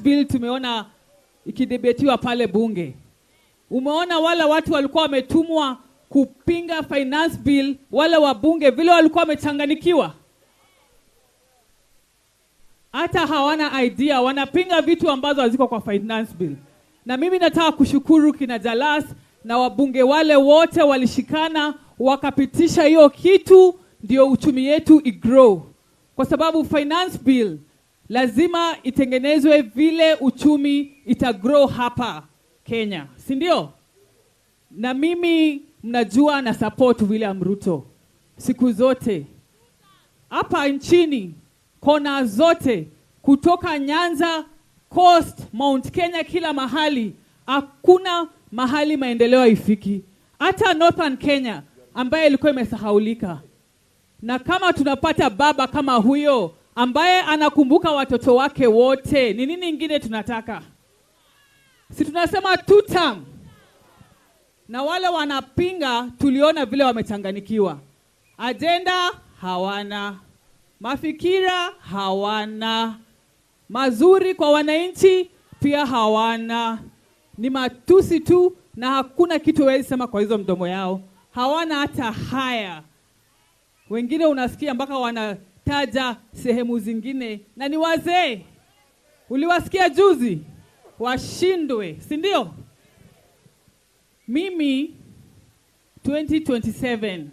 Bill tumeona ikidebetiwa pale bunge. Umeona wale watu walikuwa wametumwa kupinga finance bill, wale wabunge vile walikuwa wamechanganikiwa. Hata hawana idea, wanapinga vitu ambazo haziko kwa finance bill. Na mimi nataka kushukuru kina Jalas na wabunge wale wote walishikana wakapitisha hiyo kitu, ndio uchumi yetu igrow. Kwa sababu finance bill lazima itengenezwe vile uchumi itagrow hapa Kenya, si ndio? Na mimi mnajua na support William Ruto siku zote. Hapa nchini kona zote kutoka Nyanza, Coast, Mount Kenya, kila mahali hakuna mahali maendeleo ifiki. Hata Northern Kenya ambaye ilikuwa imesahaulika. Na kama tunapata baba kama huyo ambaye anakumbuka watoto wake wote, ni nini ingine tunataka? Si tunasema 2 term. Na wale wanapinga tuliona vile wamechanganikiwa. Agenda hawana, mafikira hawana, mazuri kwa wananchi pia hawana. Ni matusi tu na hakuna kitu wezi sema kwa hizo mdomo yao. Hawana hata haya. Wengine unasikia mpaka wanataja sehemu zingine na ni wazee. Uliwasikia juzi? Washindwe, si ndio? Mimi 2027